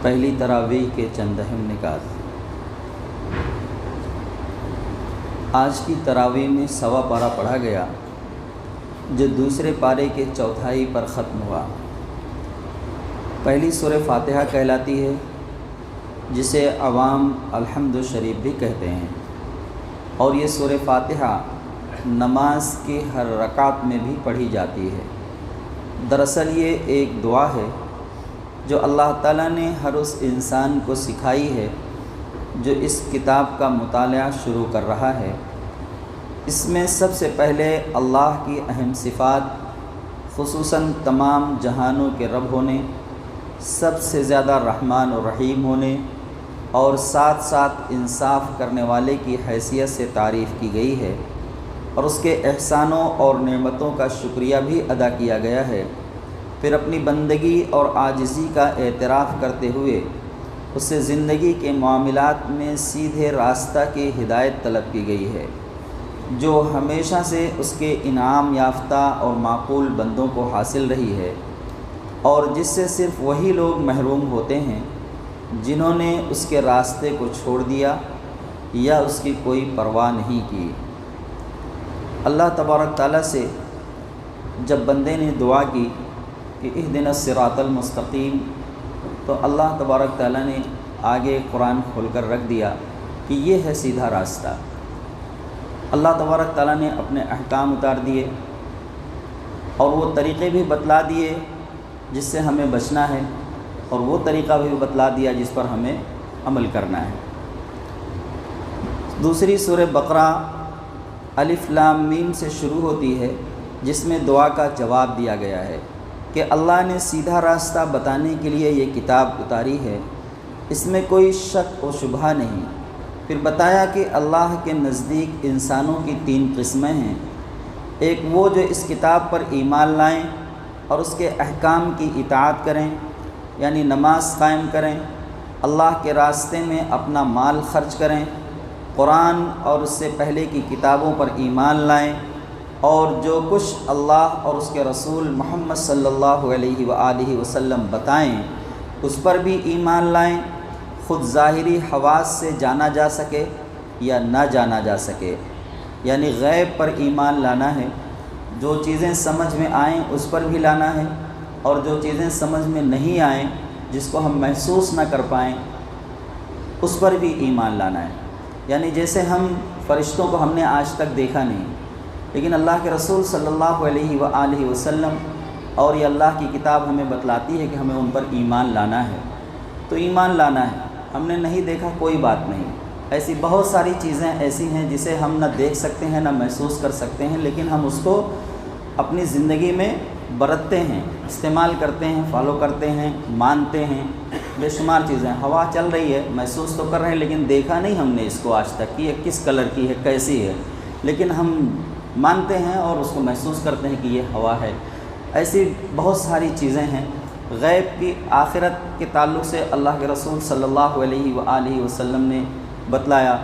پہلی تراویح کے چند اہم نکات۔ آج کی تراویح میں سوا پارہ پڑھا گیا جو دوسرے پارے کے چوتھائی پر ختم ہوا۔ پہلی سورہ فاتحہ کہلاتی ہے جسے عوام الحمد شریف بھی کہتے ہیں، اور یہ سورہ فاتحہ نماز کی ہر رکعت میں بھی پڑھی جاتی ہے۔ دراصل یہ ایک دعا ہے جو اللہ تعالیٰ نے ہر اس انسان کو سکھائی ہے جو اس کتاب کا مطالعہ شروع کر رہا ہے۔ اس میں سب سے پہلے اللہ کی اہم صفات، خصوصاً تمام جہانوں کے رب ہونے، سب سے زیادہ رحمان و رحیم ہونے، اور ساتھ ساتھ انصاف کرنے والے کی حیثیت سے تعریف کی گئی ہے، اور اس کے احسانوں اور نعمتوں کا شکریہ بھی ادا کیا گیا ہے۔ پھر اپنی بندگی اور عاجزی کا اعتراف کرتے ہوئے اس سے زندگی کے معاملات میں سیدھے راستہ کی ہدایت طلب کی گئی ہے، جو ہمیشہ سے اس کے انعام یافتہ اور معقول بندوں کو حاصل رہی ہے، اور جس سے صرف وہی لوگ محروم ہوتے ہیں جنہوں نے اس کے راستے کو چھوڑ دیا یا اس کی کوئی پرواہ نہیں کی۔ اللہ تبارک تعالیٰ سے جب بندے نے دعا کی کہ اہدنا الصراط المستقیم، تو اللہ تبارک تعالیٰ نے آگے قرآن کھول کر رکھ دیا کہ یہ ہے سیدھا راستہ۔ اللہ تبارک تعالیٰ نے اپنے احکام اتار دیے اور وہ طریقے بھی بتلا دیے جس سے ہمیں بچنا ہے، اور وہ طریقہ بھی بتلا دیا جس پر ہمیں عمل کرنا ہے۔ دوسری سورہ بقرہ الف لام میم سے شروع ہوتی ہے، جس میں دعا کا جواب دیا گیا ہے کہ اللہ نے سیدھا راستہ بتانے کے لیے یہ کتاب اتاری ہے، اس میں کوئی شک و شبہ نہیں۔ پھر بتایا کہ اللہ کے نزدیک انسانوں کی 3 قسمیں ہیں۔ ایک وہ جو اس کتاب پر ایمان لائیں اور اس کے احکام کی اطاعت کریں، یعنی نماز قائم کریں، اللہ کے راستے میں اپنا مال خرچ کریں، قرآن اور اس سے پہلے کی کتابوں پر ایمان لائیں، اور جو کچھ اللہ اور اس کے رسول محمد صلی اللہ علیہ وآلہ وسلم بتائیں اس پر بھی ایمان لائیں، خود ظاہری حواس سے جانا جا سکے یا نہ جانا جا سکے، یعنی غیب پر ایمان لانا ہے، جو چیزیں سمجھ میں آئیں اس پر بھی لانا ہے، اور جو چیزیں سمجھ میں نہیں آئیں، جس کو ہم محسوس نہ کر پائیں، اس پر بھی ایمان لانا ہے۔ یعنی جیسے ہم فرشتوں کو ہم نے آج تک دیکھا نہیں، لیکن اللہ کے رسول صلی اللہ علیہ وآلہ وسلم اور یہ اللہ کی کتاب ہمیں بتلاتی ہے کہ ہمیں ان پر ایمان لانا ہے، تو ایمان لانا ہے۔ ہم نے نہیں دیکھا کوئی بات نہیں، ایسی بہت ساری چیزیں ایسی ہیں جسے ہم نہ دیکھ سکتے ہیں نہ محسوس کر سکتے ہیں، لیکن ہم اس کو اپنی زندگی میں برتتے ہیں، استعمال کرتے ہیں، فالو کرتے ہیں، مانتے ہیں۔ بے شمار چیزیں، ہوا چل رہی ہے، محسوس تو کر رہے ہیں لیکن دیکھا نہیں ہم نے اس کو آج تک کہ یہ کس کلر کی ہے، کیسی ہے، لیکن ہم مانتے ہیں اور اس کو محسوس کرتے ہیں کہ یہ ہوا ہے۔ ایسی بہت ساری چیزیں ہیں۔ غیب کی آخرت کے تعلق سے اللہ کے رسول صلی اللہ علیہ وآلہ وسلم نے بتلایا،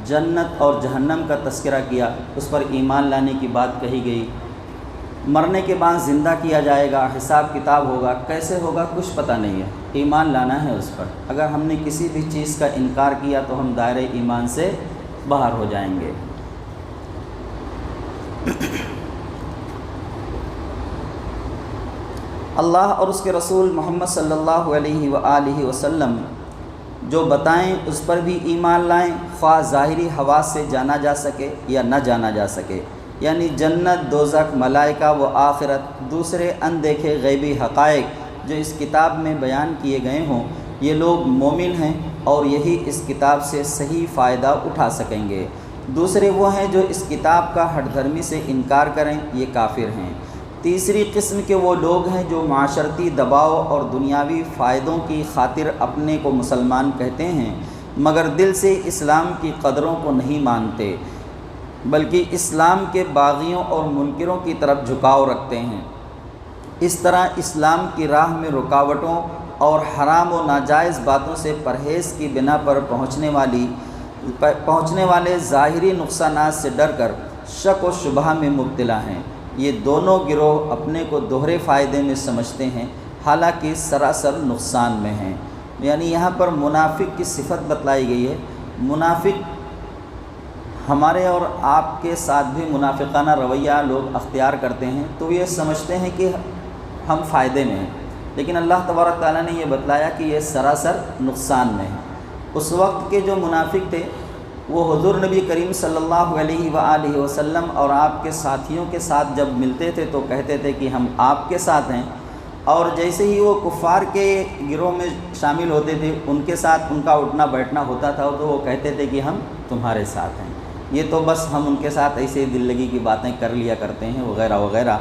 جنت اور جہنم کا تذکرہ کیا، اس پر ایمان لانے کی بات کہی گئی۔ مرنے کے بعد زندہ کیا جائے گا، حساب کتاب ہوگا، کیسے ہوگا کچھ پتہ نہیں ہے، ایمان لانا ہے اس پر۔ اگر ہم نے کسی بھی چیز کا انکار کیا تو ہم دائرۂ ایمان سے باہر ہو جائیں گے۔ اللہ اور اس کے رسول محمد صلی اللہ علیہ وآلہ وسلم جو بتائیں اس پر بھی ایمان لائیں، خواہ ظاہری حواس سے جانا جا سکے یا نہ جانا جا سکے، یعنی جنت، دوزخ، ملائکہ و آخرت، دوسرے اندیکھے غیبی حقائق جو اس کتاب میں بیان کیے گئے ہوں، یہ لوگ مومن ہیں اور یہی اس کتاب سے صحیح فائدہ اٹھا سکیں گے۔ دوسرے وہ ہیں جو اس کتاب کا ہٹ دھرمی سے انکار کریں، یہ کافر ہیں۔ تیسری قسم کے وہ لوگ ہیں جو معاشرتی دباؤ اور دنیاوی فائدوں کی خاطر اپنے کو مسلمان کہتے ہیں، مگر دل سے اسلام کی قدروں کو نہیں مانتے، بلکہ اسلام کے باغیوں اور منکروں کی طرف جھکاؤ رکھتے ہیں۔ اس طرح اسلام کی راہ میں رکاوٹوں اور حرام و ناجائز باتوں سے پرہیز کی بنا پر پہنچنے والے ظاہری نقصانات سے ڈر کر شک و شبہ میں مبتلا ہیں۔ یہ دونوں گروہ اپنے کو دوہرے فائدے میں سمجھتے ہیں، حالانکہ سراسر نقصان میں ہیں۔ یعنی یہاں پر منافق کی صفت بتلائی گئی ہے۔ منافق ہمارے اور آپ کے ساتھ بھی منافقانہ رویہ لوگ اختیار کرتے ہیں، تو یہ سمجھتے ہیں کہ ہم فائدے میں ہیں، لیکن اللہ تبارک تعالیٰ نے یہ بتلایا کہ یہ سراسر نقصان میں ہے۔ اس وقت کے جو منافق تھے وہ حضور نبی کریم صلی اللہ علیہ وآلہ وسلم اور آپ کے ساتھیوں کے ساتھ جب ملتے تھے تو کہتے تھے کہ ہم آپ کے ساتھ ہیں، اور جیسے ہی وہ کفار کے گروہ میں شامل ہوتے تھے ان کے ساتھ ان کا اٹھنا بیٹھنا ہوتا تھا تو وہ کہتے تھے کہ ہم تمہارے ساتھ ہیں، یہ تو بس ہم ان کے ساتھ ایسے دل لگی کی باتیں کر لیا کرتے ہیں وغیرہ وغیرہ۔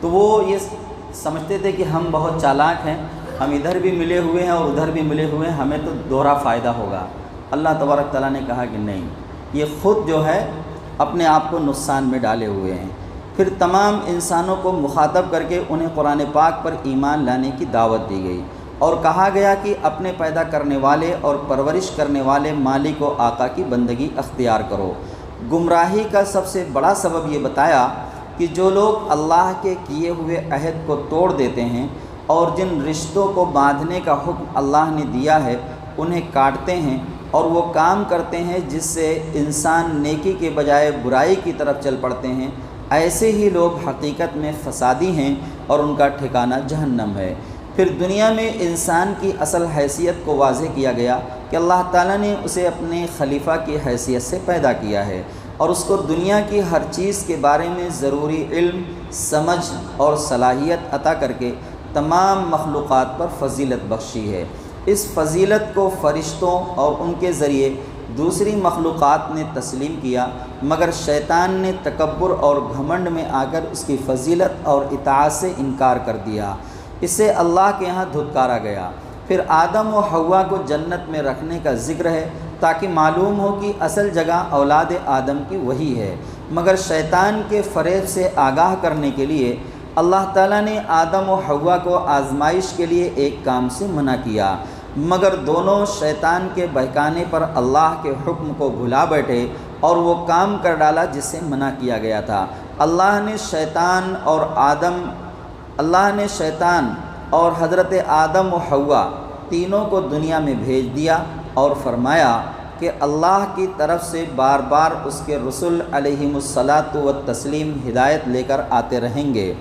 تو وہ یہ سمجھتے تھے کہ ہم بہت چالاک ہیں، ہم ادھر بھی ملے ہوئے ہیں اور ادھر بھی ملے ہوئے ہیں، ہمیں تو دوہرا فائدہ ہوگا۔ اللہ تبارک تعالیٰ نے کہا کہ نہیں، یہ خود جو ہے اپنے آپ کو نقصان میں ڈالے ہوئے ہیں۔ پھر تمام انسانوں کو مخاطب کر کے انہیں قرآن پاک پر ایمان لانے کی دعوت دی گئی، اور کہا گیا کہ اپنے پیدا کرنے والے اور پرورش کرنے والے مالک و آقا کی بندگی اختیار کرو۔ گمراہی کا سب سے بڑا سبب یہ بتایا کہ جو لوگ اللہ کے کیے ہوئے عہد کو توڑ دیتے ہیں اور جن رشتوں کو باندھنے کا حکم اللہ نے دیا ہے انہیں کاٹتے ہیں، اور وہ کام کرتے ہیں جس سے انسان نیکی کے بجائے برائی کی طرف چل پڑتے ہیں، ایسے ہی لوگ حقیقت میں فسادی ہیں اور ان کا ٹھکانہ جہنم ہے۔ پھر دنیا میں انسان کی اصل حیثیت کو واضح کیا گیا کہ اللہ تعالیٰ نے اسے اپنے خلیفہ کی حیثیت سے پیدا کیا ہے، اور اس کو دنیا کی ہر چیز کے بارے میں ضروری علم، سمجھ اور صلاحیت عطا کر کے تمام مخلوقات پر فضیلت بخشی ہے۔ اس فضیلت کو فرشتوں اور ان کے ذریعے دوسری مخلوقات نے تسلیم کیا، مگر شیطان نے تکبر اور گھمنڈ میں آ کر اس کی فضیلت اور اطاعت سے انکار کر دیا، اسے اللہ کے ہاں دھتکارا گیا۔ پھر آدم و حوا کو جنت میں رکھنے کا ذکر ہے تاکہ معلوم ہو کہ اصل جگہ اولاد آدم کی وہی ہے، مگر شیطان کے فریب سے آگاہ کرنے کے لیے اللہ تعالیٰ نے آدم و حوا کو آزمائش کے لیے ایک کام سے منع کیا، مگر دونوں شیطان کے بہکانے پر اللہ کے حکم کو بھلا بیٹھے اور وہ کام کر ڈالا جس سے منع کیا گیا تھا۔ اللہ نے شیطان اور حضرت آدم و حوا تینوں کو دنیا میں بھیج دیا اور فرمایا کہ اللہ کی طرف سے بار بار اس کے رسول علیہم الصلاۃ والتسلیم ہدایت لے کر آتے رہیں گے،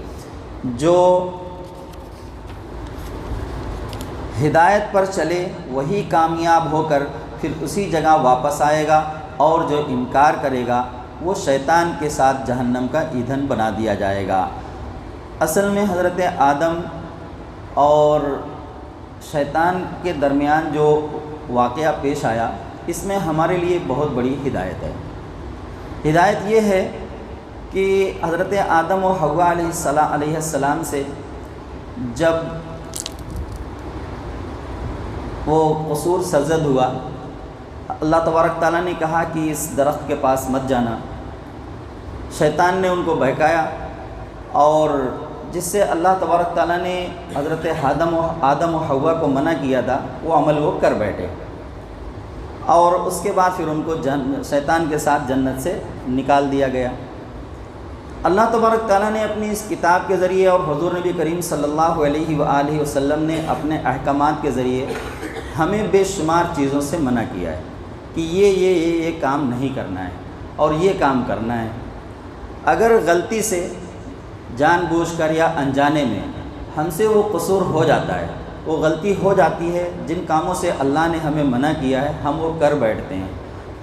جو ہدایت پر چلے وہی کامیاب ہو کر پھر اسی جگہ واپس آئے گا، اور جو انکار کرے گا وہ شیطان کے ساتھ جہنم کا ایندھن بنا دیا جائے گا۔ اصل میں حضرت آدم اور شیطان کے درمیان جو واقعہ پیش آیا اس میں ہمارے لیے بہت بڑی ہدایت ہے۔ ہدایت یہ ہے کہ حضرت آدم و حوا علیہ السلام سے جب وہ قصور سرزد ہوا، اللہ تبارک تعالیٰ نے کہا کہ اس درخت کے پاس مت جانا، شیطان نے ان کو بہکایا، اور جس سے اللہ تبارک تعالیٰ نے حضرت آدم و حوا کو منع کیا تھا وہ عمل وہ کر بیٹھے، اور اس کے بعد پھر ان کو شیطان کے ساتھ جنت سے نکال دیا گیا۔ اللہ تبارک تعالیٰ نے اپنی اس کتاب کے ذریعے اور حضور نبی کریم صلی اللہ علیہ وآلہ وسلم نے اپنے احکامات کے ذریعے ہمیں بے شمار چیزوں سے منع کیا ہے کہ یہ کام نہیں کرنا ہے اور یہ کام کرنا ہے۔ اگر غلطی سے جان بوجھ کر یا انجانے میں ہم سے وہ قصور ہو جاتا ہے، وہ غلطی ہو جاتی ہے، جن کاموں سے اللہ نے ہمیں منع کیا ہے ہم وہ کر بیٹھتے ہیں،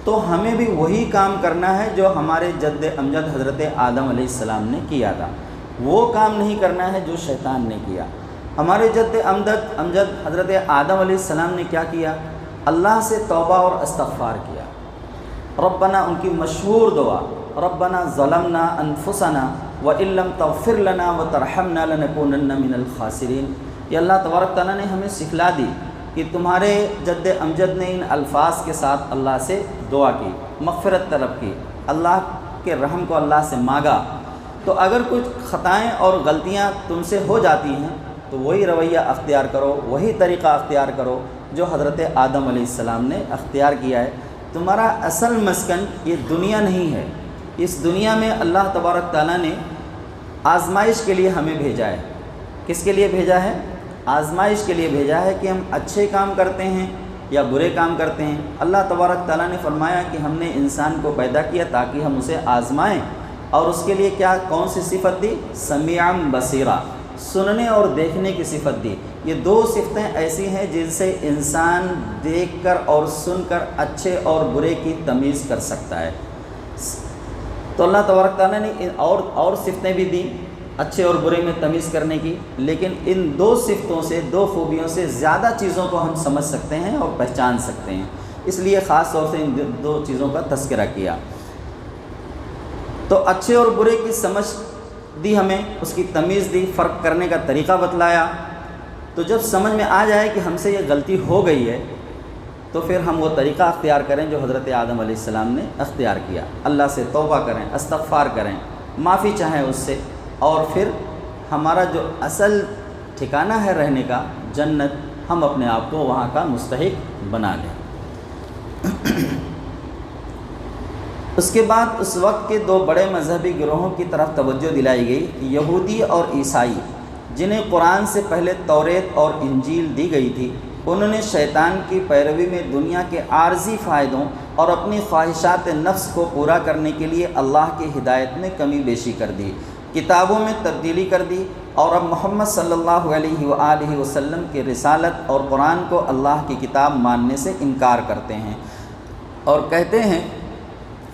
تو ہمیں بھی وہی کام کرنا ہے جو ہمارے جد امجد حضرت آدم علیہ السلام نے کیا تھا، وہ کام نہیں کرنا ہے جو شیطان نے کیا۔ ہمارے جد امجد حضرت آدم علیہ السلام نے کیا کیا؟ اللہ سے توبہ اور استغفار کیا۔ ربنا، ان کی مشہور دعا، ربنا ظلمنا انفسنا وان لم تغفر لنا وترحمنا لنکونن من الخاسرین۔ یہ اللہ تبارک تعالیٰ نے ہمیں سکھلا دی کہ تمہارے جد امجد نے ان الفاظ کے ساتھ اللہ سے دعا کی، مغفرت طلب کی، اللہ کے رحم کو اللہ سے مانگا۔ تو اگر کچھ خطائیں اور غلطیاں تم سے ہو جاتی ہیں تو وہی رویہ اختیار کرو، وہی طریقہ اختیار کرو جو حضرت آدم علیہ السلام نے اختیار کیا ہے۔ تمہارا اصل مسکن یہ دنیا نہیں ہے، اس دنیا میں اللہ تبارک تعالیٰ نے آزمائش کے لیے ہمیں بھیجا ہے۔ کس کے لیے بھیجا ہے؟ آزمائش کے لیے بھیجا ہے کہ ہم اچھے کام کرتے ہیں یا برے کام کرتے ہیں۔ اللہ تبارک تعالیٰ نے فرمایا کہ ہم نے انسان کو پیدا کیا تاکہ ہم اسے آزمائیں، اور اس کے لیے کون سی صفت دی؟ سمیعا بصیرا، سننے اور دیکھنے کی صفت دی۔ یہ دو صفتیں ایسی ہیں جن سے انسان دیکھ کر اور سن کر اچھے اور برے کی تمیز کر سکتا ہے۔ تو اللہ تبارک تعالیٰ نے اور صفتیں بھی دیں اچھے اور برے میں تمیز کرنے کی، لیکن ان دو صفتوں سے، دو خوبیوں سے زیادہ چیزوں کو ہم سمجھ سکتے ہیں اور پہچان سکتے ہیں، اس لیے خاص طور سے ان دو چیزوں کا تذکرہ کیا۔ تو اچھے اور برے کی سمجھ دی ہمیں، اس کی تمیز دی، فرق کرنے کا طریقہ بتلایا۔ تو جب سمجھ میں آ جائے کہ ہم سے یہ غلطی ہو گئی ہے تو پھر ہم وہ طریقہ اختیار کریں جو حضرت آدم علیہ السلام نے اختیار کیا، اللہ سے توبہ کریں، استغفار کریں، معافی چاہیں اس سے، اور پھر ہمارا جو اصل ٹھکانہ ہے رہنے کا، جنت، ہم اپنے آپ کو وہاں کا مستحق بنا لیں۔ اس کے بعد اس وقت کے دو بڑے مذہبی گروہوں کی طرف توجہ دلائی گئی، یہودی اور عیسائی، جنہیں قرآن سے پہلے توریت اور انجیل دی گئی تھی۔ انہوں نے شیطان کی پیروی میں دنیا کے عارضی فائدوں اور اپنی خواہشات نفس کو پورا کرنے کے لیے اللہ کی ہدایت میں کمی بیشی کر دی، کتابوں میں تبدیلی کر دی، اور اب محمد صلی اللہ علیہ وآلہ وسلم کی رسالت اور قرآن کو اللہ کی کتاب ماننے سے انکار کرتے ہیں، اور کہتے ہیں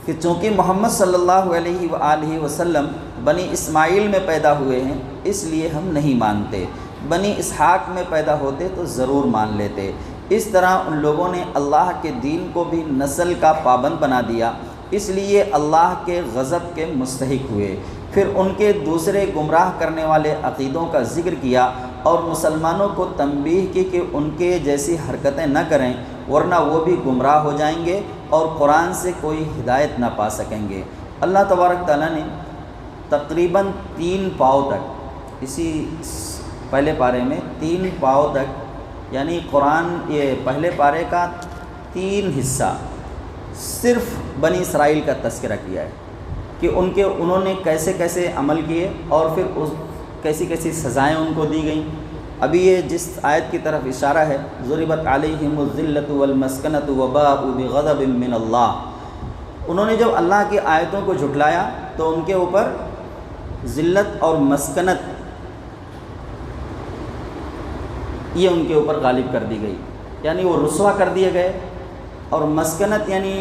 کہ چونکہ محمد صلی اللہ علیہ وآلہ وسلم بنی اسماعیل میں پیدا ہوئے ہیں اس لیے ہم نہیں مانتے، بنی اسحاق میں پیدا ہوتے تو ضرور مان لیتے۔ اس طرح ان لوگوں نے اللہ کے دین کو بھی نسل کا پابند بنا دیا، اس لیے اللہ کے غضب کے مستحق ہوئے۔ پھر ان کے دوسرے گمراہ کرنے والے عقیدوں کا ذکر کیا اور مسلمانوں کو تنبیہ کی کہ ان کے جیسی حرکتیں نہ کریں، ورنہ وہ بھی گمراہ ہو جائیں گے اور قرآن سے کوئی ہدایت نہ پا سکیں گے۔ اللہ تبارک تعالیٰ نے تقریباً 3 پاؤں تک، اسی پہلے پارے میں 3 پاؤں تک، یعنی قرآن یہ پہلے پارے کا 3 حصہ صرف بنی اسرائیل کا تذکرہ کیا ہے کہ انہوں نے کیسے کیسے عمل کیے اور پھر کیسی کیسی سزائیں ان کو دی گئیں۔ ابھی یہ جس آیت کی طرف اشارہ ہے، ضربت علیہم الذلۃ والمسکنۃ وباءوا بغضب من اللہ، انہوں نے جب اللہ کی آیتوں کو جھٹلایا تو ان کے اوپر ذلت اور مسکنت یہ ان کے اوپر غالب کر دی گئی، یعنی وہ رسوا کر دیے گئے، اور مسکنت یعنی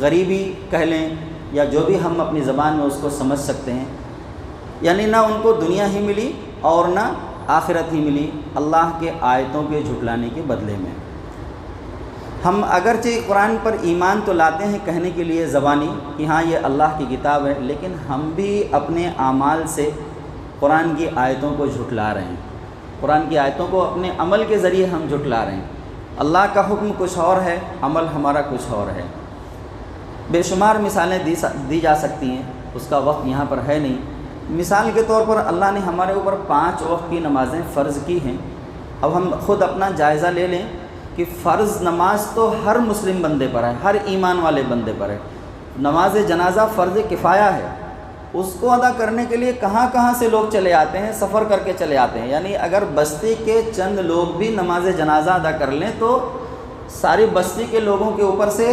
غریبی کہہ لیں یا جو بھی ہم اپنی زبان میں اس کو سمجھ سکتے ہیں، یعنی نہ ان کو دنیا ہی ملی اور نہ آخرت ہی ملی اللہ کے آیتوں کے جھٹلانے کے بدلے میں۔ ہم اگرچہ قرآن پر ایمان تو لاتے ہیں کہنے کے لیے زبانی کہ ہاں یہ اللہ کی کتاب ہے، لیکن ہم بھی اپنے اعمال سے قرآن کی آیتوں کو جھٹلا رہے ہیں، قرآن کی آیتوں کو اپنے عمل کے ذریعے ہم جھٹلا رہے ہیں۔ اللہ کا حکم کچھ اور ہے، عمل ہمارا کچھ اور ہے۔ بے شمار مثالیں دی جا سکتی ہیں، اس کا وقت یہاں پر ہے نہیں۔ مثال کے طور پر اللہ نے ہمارے اوپر 5 وقت کی نمازیں فرض کی ہیں۔ اب ہم خود اپنا جائزہ لے لیں کہ فرض نماز تو ہر مسلم بندے پر ہے، ہر ایمان والے بندے پر ہے۔ نماز جنازہ فرض کفایہ ہے، اس کو ادا کرنے کے لیے کہاں کہاں سے لوگ چلے آتے ہیں، سفر کر کے چلے آتے ہیں، یعنی اگر بستی کے چند لوگ بھی نماز جنازہ ادا کر لیں تو ساری بستی کے لوگوں کے اوپر سے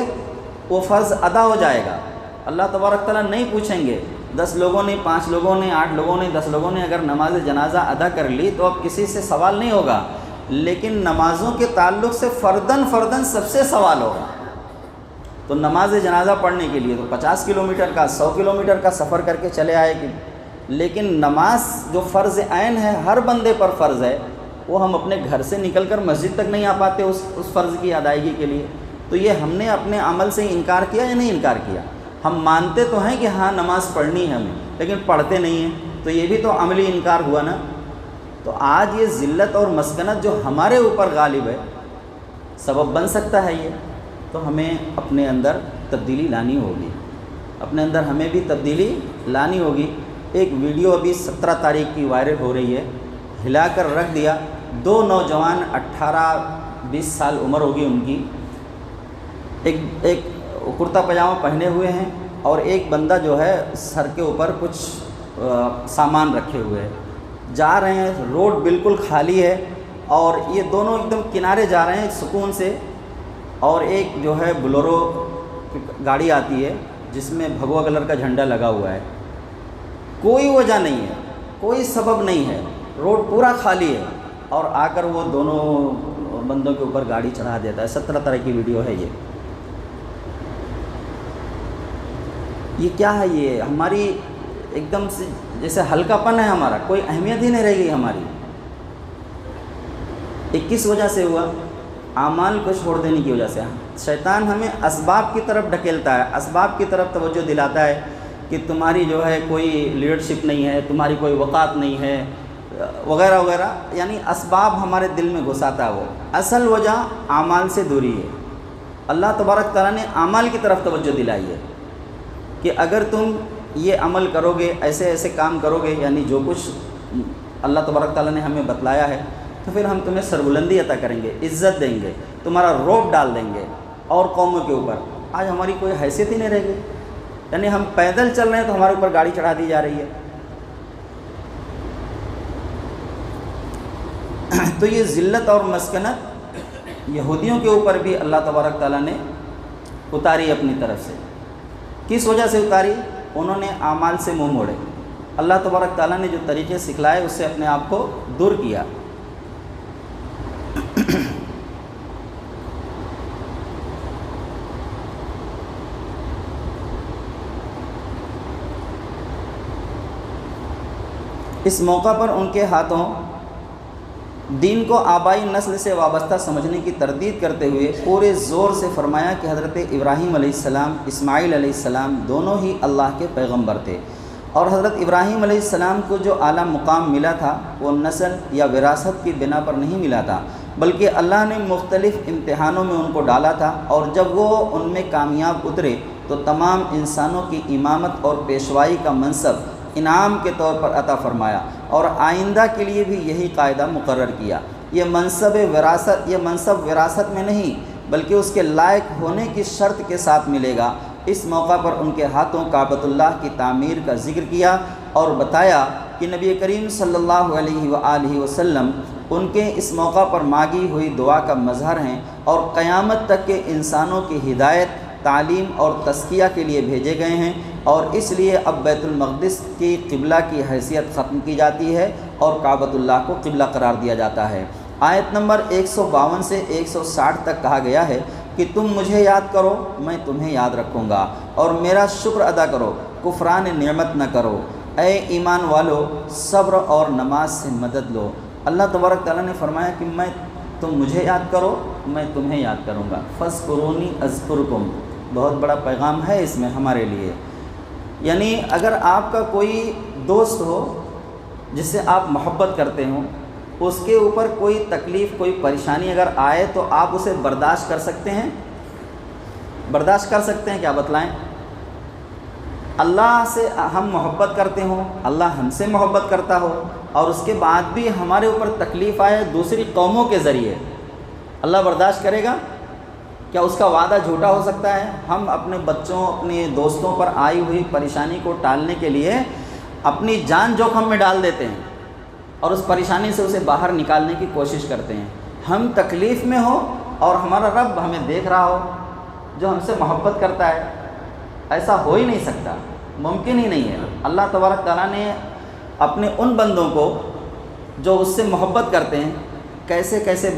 وہ فرض ادا ہو جائے گا۔ اللہ تبارک تعالیٰ نہیں پوچھیں گے 10 لوگوں نے، 5 لوگوں نے، 8 لوگوں نے، 10 لوگوں نے اگر نماز جنازہ ادا کر لی تو اب کسی سے سوال نہیں ہوگا، لیکن نمازوں کے تعلق سے فرداً سب سے سوال ہوگا۔ تو نماز جنازہ پڑھنے کے لیے تو 50 کلومیٹر کا، 100 کلومیٹر کا سفر کر کے چلے آئے گی، لیکن نماز جو فرض عین ہے، ہر بندے پر فرض ہے، وہ ہم اپنے گھر سے نکل کر مسجد تک نہیں آ پاتے اس فرض کی ادائیگی کے لیے۔ تو یہ ہم نے اپنے عمل سے انکار کیا یا نہیں انکار کیا؟ ہم مانتے تو ہیں کہ ہاں نماز پڑھنی ہے ہمیں، لیکن پڑھتے نہیں ہیں، تو یہ بھی تو عملی انکار ہوا نا۔ تو آج یہ ذلت اور مسکنت جو ہمارے اوپر غالب ہے، سبب بن سکتا ہے یہ، تو ہمیں اپنے اندر تبدیلی لانی ہوگی، اپنے اندر ہمیں بھی تبدیلی لانی ہوگی۔ ایک ویڈیو ابھی 17 تاریخ کی وائرل ہو رہی ہے، ہلا کر رکھ دیا، 2 نوجوان 18-20 سال عمر ہوگی ان کی، ایک کرتا پاجامہ پہنے ہوئے ہیں اور ایک بندہ جو ہے سر کے اوپر کچھ سامان رکھے ہوئے ہے، جا رہے ہیں، روڈ بالکل خالی ہے اور یہ دونوں ایک دم کنارے جا رہے ہیں سکون سے، اور ایک جو ہے بلورو گاڑی آتی ہے جس میں بھگوا کلر کا جھنڈا لگا ہوا ہے، کوئی وجہ نہیں ہے، کوئی سبب نہیں ہے، روڈ پورا خالی ہے، اور آ کر وہ دونوں بندوں کے اوپر گاڑی چڑھا دیتا ہے۔ 17 طرح کی ویڈیو ہے یہ کیا ہے؟ یہ ہماری ایک دم سے جیسے ہلکا پن ہے ہمارا، کوئی اہمیت ہی نہیں رہ گئی ہماری۔ یہ کس وجہ سے ہوا؟ اعمال کو چھوڑ دینے کی وجہ سے۔ شیطان ہمیں اسباب کی طرف ڈھکیلتا ہے، اسباب کی طرف توجہ دلاتا ہے کہ تمہاری جو ہے کوئی لیڈرشپ نہیں ہے، تمہاری کوئی وقات نہیں ہے، وغیرہ وغیرہ، یعنی اسباب ہمارے دل میں گھساتا ہے وہ۔ اصل وجہ اعمال سے دوری ہے۔ اللہ تبارک تعالیٰ نے اعمال کی طرف توجہ دلائی ہے کہ اگر تم یہ عمل کرو گے، ایسے ایسے کام کرو گے، یعنی جو کچھ اللہ تبارک تعالیٰ نے ہمیں بتلایا ہے، تو پھر ہم تمہیں سربلندی عطا کریں گے، عزت دیں گے، تمہارا روب ڈال دیں گے اور قوموں کے اوپر۔ آج ہماری کوئی حیثیت ہی نہیں رہ گئی، یعنی ہم پیدل چل رہے ہیں تو ہمارے اوپر گاڑی چڑھا دی جا رہی ہے۔ تو یہ ذلت اور مسکنت یہودیوں کے اوپر بھی اللہ تبارک تعالیٰ نے اتاری اپنی طرف سے۔ کس وجہ سے اتاری؟ انہوں نے اعمال سے منہ موڑے، اللہ تبارک تعالیٰ نے جو طریقے سکھلائے اس سے اپنے آپ کو دور کیا۔ اس موقع پر ان کے ہاتھوں دین کو آبائی نسل سے وابستہ سمجھنے کی تردید کرتے ہوئے پورے زور سے فرمایا کہ حضرت ابراہیم علیہ السلام، اسماعیل علیہ السلام دونوں ہی اللہ کے پیغمبر تھے، اور حضرت ابراہیم علیہ السلام کو جو اعلیٰ مقام ملا تھا وہ نسل یا وراثت کی بنا پر نہیں ملا تھا، بلکہ اللہ نے مختلف امتحانوں میں ان کو ڈالا تھا، اور جب وہ ان میں کامیاب اترے تو تمام انسانوں کی امامت اور پیشوائی کا منصب انعام کے طور پر عطا فرمایا، اور آئندہ کے لیے بھی یہی قاعدہ مقرر کیا۔ یہ منصب وراثت میں نہیں بلکہ اس کے لائق ہونے کی شرط کے ساتھ ملے گا۔ اس موقع پر ان کے ہاتھوں کعبۃ اللہ کی تعمیر کا ذکر کیا اور بتایا کہ نبی کریم صلی اللہ علیہ وآلہ وسلم ان کے اس موقع پر مانگی ہوئی دعا کا مظہر ہیں، اور قیامت تک کے انسانوں کی ہدایت، تعلیم اور تزکیہ کے لیے بھیجے گئے ہیں، اور اس لیے اب بیت المقدس کی قبلہ کی حیثیت ختم کی جاتی ہے اور کعبۃ اللہ کو قبلہ قرار دیا جاتا ہے۔ آیت نمبر 152 سے 160 تک کہا گیا ہے کہ تم مجھے یاد کرو، میں تمہیں یاد رکھوں گا، اور میرا شکر ادا کرو، کفران نعمت نہ کرو۔ اے ایمان والو، صبر اور نماز سے مدد لو۔ اللہ تبارک تعالیٰ نے فرمایا کہ تم مجھے یاد کرو، میں تمہیں یاد کروں گا۔ فاذکرونی اذکرکم، بہت بڑا پیغام ہے اس میں ہمارے لیے۔ یعنی اگر آپ کا کوئی دوست ہو جس سے آپ محبت کرتے ہوں، اس کے اوپر کوئی تکلیف، کوئی پریشانی اگر آئے تو آپ اسے برداشت کر سکتے ہیں؟ برداشت کر سکتے ہیں؟ کیا بتلائیں؟ اللہ سے ہم محبت کرتے ہوں، اللہ ہم سے محبت کرتا ہو، اور اس کے بعد بھی ہمارے اوپر تکلیف آئے دوسری قوموں کے ذریعے، اللہ برداشت کرے گا؟ کیا اس کا وعدہ جھوٹا ہو سکتا ہے؟ ہم اپنے بچوں، اپنے دوستوں پر آئی ہوئی پریشانی کو ٹالنے کے لیے اپنی جان جوخم میں ڈال دیتے ہیں اور اس پریشانی سے اسے باہر نکالنے کی کوشش کرتے ہیں۔ ہم تکلیف میں ہو اور ہمارا رب ہمیں دیکھ رہا ہو جو ہم سے محبت کرتا ہے، ایسا ہو ہی نہیں سکتا، ممکن ہی نہیں ہے۔ اللہ تبارک تعالیٰ نے اپنے ان بندوں کو جو اس سے محبت کرتے ہیں کیسے کیسے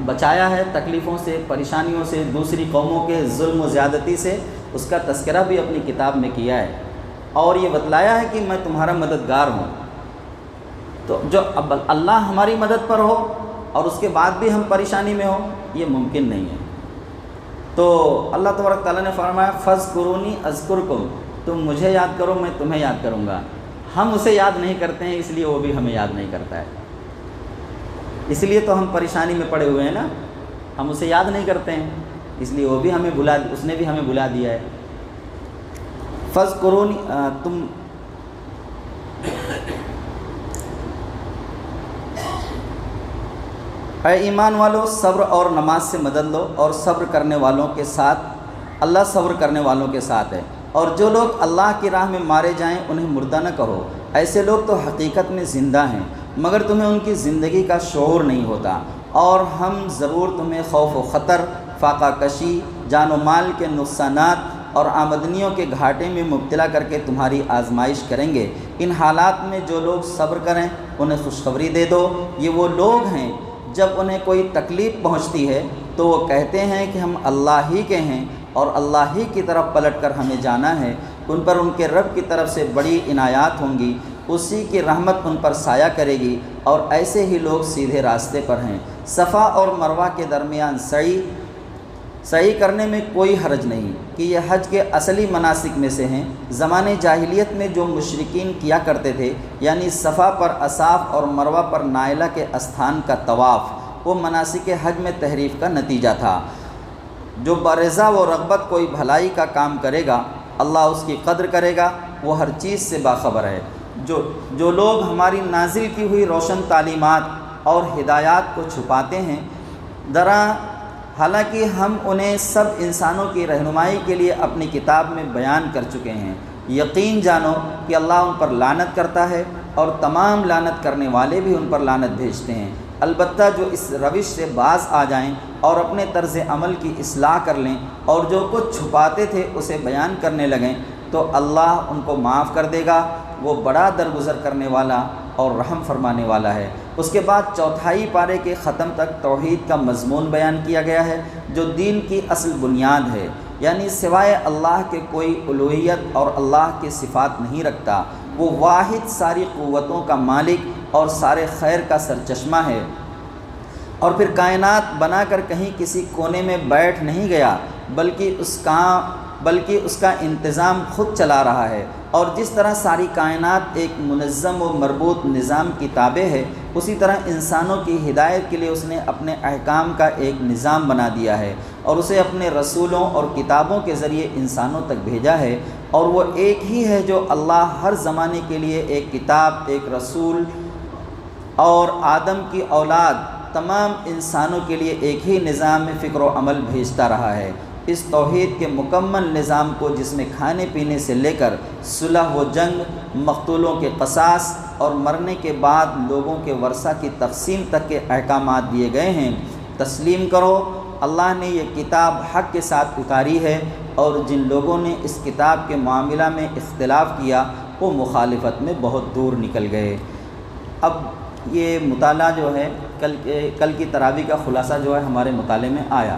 بچایا ہے تکلیفوں سے، پریشانیوں سے، دوسری قوموں کے ظلم و زیادتی سے، اس کا تذکرہ بھی اپنی کتاب میں کیا ہے، اور یہ بتلایا ہے کہ میں تمہارا مددگار ہوں۔ تو جو اب اللہ ہماری مدد پر ہو اور اس کے بعد بھی ہم پریشانی میں ہوں، یہ ممکن نہیں ہے۔ تو اللہ تبارک تعالیٰ نے فرمایا فاذکرونی اذکرکم، تم مجھے یاد کرو، میں تمہیں یاد کروں گا۔ ہم اسے یاد نہیں کرتے ہیں، اس لیے وہ بھی ہمیں یاد نہیں کرتا ہے، اس لیے تو ہم پریشانی میں پڑے ہوئے ہیں نا، ہم اسے یاد نہیں کرتے ہیں، اس لیے وہ بھی ہمیں اس نے بھی ہمیں بھلا دیا ہے۔ فاذکرونی، تم اے ایمان والو، صبر اور نماز سے مدد لو، اور صبر کرنے والوں کے ساتھ اللہ صبر کرنے والوں کے ساتھ ہے، اور جو لوگ اللہ کی راہ میں مارے جائیں انہیں مردہ نہ کہو، ایسے لوگ تو حقیقت میں زندہ ہیں، مگر تمہیں ان کی زندگی کا شعور نہیں ہوتا، اور ہم ضرور تمہیں خوف و خطر، فاقہ کشی، جان و مال کے نقصانات اور آمدنیوں کے گھاٹے میں مبتلا کر کے تمہاری آزمائش کریں گے۔ ان حالات میں جو لوگ صبر کریں انہیں خوشخبری دے دو، یہ وہ لوگ ہیں جب انہیں کوئی تکلیف پہنچتی ہے تو وہ کہتے ہیں کہ ہم اللہ ہی کے ہیں اور اللہ ہی کی طرف پلٹ کر ہمیں جانا ہے۔ ان پر ان کے رب کی طرف سے بڑی عنایات ہوں گی، اسی کی رحمت ان پر سایہ کرے گی، اور ایسے ہی لوگ سیدھے راستے پر ہیں۔ صفا اور مروہ کے درمیان سعی کرنے میں کوئی حرج نہیں کہ یہ حج کے اصلی مناسک میں سے ہیں۔ زمانے جاہلیت میں جو مشرکین کیا کرتے تھے، یعنی صفا پر اصاف اور مروہ پر نائلہ کے استھان کا طواف، وہ مناسک حج میں تحریف کا نتیجہ تھا۔ جو برضا و رغبت کوئی بھلائی کا کام کرے گا اللہ اس کی قدر کرے گا، وہ ہر چیز سے باخبر ہے۔ جو لوگ ہماری نازل کی ہوئی روشن تعلیمات اور ہدایات کو چھپاتے ہیں، حالانکہ ہم انہیں سب انسانوں کی رہنمائی کے لیے اپنی کتاب میں بیان کر چکے ہیں، یقین جانو کہ اللہ ان پر لعنت کرتا ہے اور تمام لعنت کرنے والے بھی ان پر لعنت بھیجتے ہیں۔ البتہ جو اس روش سے باز آ جائیں اور اپنے طرز عمل کی اصلاح کر لیں اور جو کچھ چھپاتے تھے اسے بیان کرنے لگیں تو اللہ ان کو معاف کر دے گا، وہ بڑا درگزر کرنے والا اور رحم فرمانے والا ہے۔ اس کے بعد چوتھائی پارے کے ختم تک توحید کا مضمون بیان کیا گیا ہے، جو دین کی اصل بنیاد ہے، یعنی سوائے اللہ کے کوئی الوہیت اور اللہ کی صفات نہیں رکھتا۔ وہ واحد ساری قوتوں کا مالک اور سارے خیر کا سرچشمہ ہے، اور پھر کائنات بنا کر کہیں کسی کونے میں بیٹھ نہیں گیا، بلکہ اس کا انتظام خود چلا رہا ہے۔ اور جس طرح ساری کائنات ایک منظم و مربوط نظام کی تابع ہے، اسی طرح انسانوں کی ہدایت کے لیے اس نے اپنے احکام کا ایک نظام بنا دیا ہے اور اسے اپنے رسولوں اور کتابوں کے ذریعے انسانوں تک بھیجا ہے۔ اور وہ ایک ہی ہے جو اللہ ہر زمانے کے لیے ایک کتاب، ایک رسول اور آدم کی اولاد تمام انسانوں کے لیے ایک ہی نظام میں فکر و عمل بھیجتا رہا ہے۔ اس توحید کے مکمل نظام کو، جس میں کھانے پینے سے لے کر صلح و جنگ، مقتولوں کے قصاص اور مرنے کے بعد لوگوں کے ورثہ کی تقسیم تک کے احکامات دیے گئے ہیں، تسلیم کرو۔ اللہ نے یہ کتاب حق کے ساتھ اتاری ہے، اور جن لوگوں نے اس کتاب کے معاملہ میں اختلاف کیا وہ مخالفت میں بہت دور نکل گئے۔ اب یہ مطالعہ جو ہے کل کی تراویح کا خلاصہ جو ہے ہمارے مطالعے میں آیا۔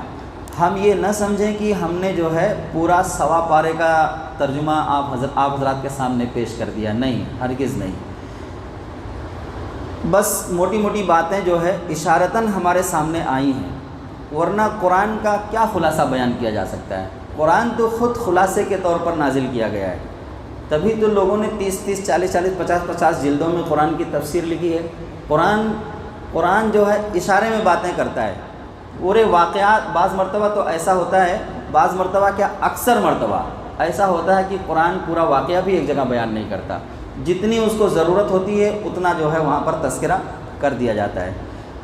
ہم یہ نہ سمجھیں کہ ہم نے جو ہے پورا سوا پارے کا ترجمہ آپ حضرات کے سامنے پیش کر دیا، نہیں، ہرگز نہیں۔ بس موٹی موٹی باتیں جو ہے اشارتاً ہمارے سامنے آئی ہیں، ورنہ قرآن کا کیا خلاصہ بیان کیا جا سکتا ہے؟ قرآن تو خود خلاصے کے طور پر نازل کیا گیا ہے، تبھی تو لوگوں نے 30 40 50 جلدوں میں قرآن کی تفسیر لکھی ہے۔ قرآن جو ہے اشارے میں باتیں کرتا ہے، پورے واقعات، بعض مرتبہ تو ایسا ہوتا ہے، بعض مرتبہ کیا اکثر مرتبہ ایسا ہوتا ہے کہ قرآن پورا واقعہ بھی ایک جگہ بیان نہیں کرتا، جتنی اس کو ضرورت ہوتی ہے اتنا جو ہے وہاں پر تذکرہ کر دیا جاتا ہے۔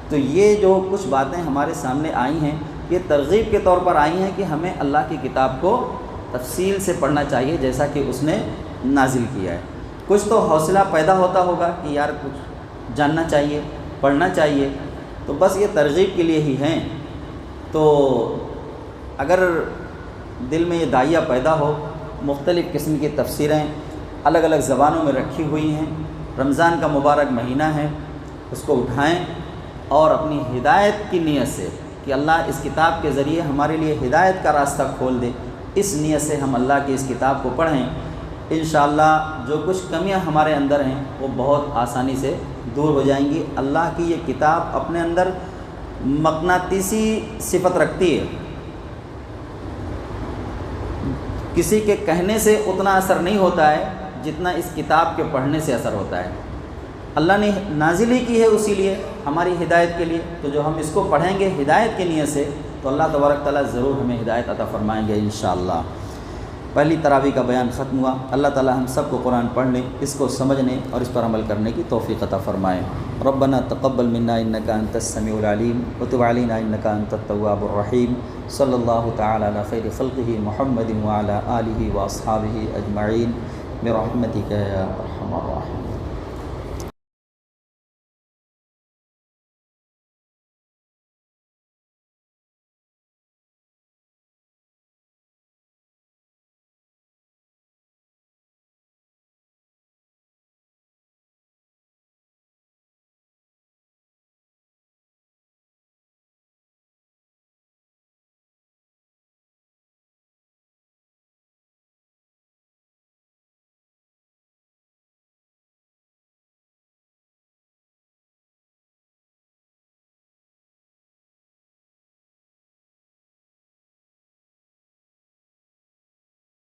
تو یہ جو کچھ باتیں ہمارے سامنے آئی ہیں یہ ترغیب کے طور پر آئی ہیں کہ ہمیں اللہ کی کتاب کو تفصیل سے پڑھنا چاہیے جیسا کہ اس نے نازل کیا ہے۔ کچھ تو حوصلہ پیدا ہوتا ہوگا کہ یار کچھ جاننا چاہیے، پڑھنا چاہیے، تو بس یہ ترغیب کے لیے ہی ہیں۔ تو اگر دل میں یہ داعیہ پیدا ہو، مختلف قسم کی تفسیریں الگ الگ زبانوں میں رکھی ہوئی ہیں، رمضان کا مبارک مہینہ ہے، اس کو اٹھائیں اور اپنی ہدایت کی نیت سے کہ اللہ اس کتاب کے ذریعے ہمارے لیے ہدایت کا راستہ کھول دے، اس نیت سے ہم اللہ کی اس کتاب کو پڑھیں۔ انشاءاللہ جو کچھ کمیاں ہمارے اندر ہیں وہ بہت آسانی سے دور ہو جائیں گی۔ اللہ کی یہ کتاب اپنے اندر مقناطیسی صفت رکھتی ہے، کسی کے کہنے سے اتنا اثر نہیں ہوتا ہے جتنا اس کتاب کے پڑھنے سے اثر ہوتا ہے۔ اللہ نے نازل ہی کی ہے اسی لیے، ہماری ہدایت کے لیے، تو جو ہم اس کو پڑھیں گے ہدایت کی نیت سے تو اللہ تبارک تعالیٰ ضرور ہمیں ہدایت عطا فرمائیں گے انشاءاللہ۔ پہلی تراویح کا بیان ختم ہوا۔ اللہ تعالیٰ ہم سب کو قرآن پڑھنے، اس کو سمجھنے اور اس پر عمل کرنے کی توفیق عطا فرمائے۔ ربنا تقبل منا انک انت السمیع العلیم وتب علینا انک انت التواب الرحیم۔ صلی اللہ تعالی علی خیر خلقہ محمد وعلی آلہ واصحابہ اجمعین برحمتک یا ارحم الراحمین۔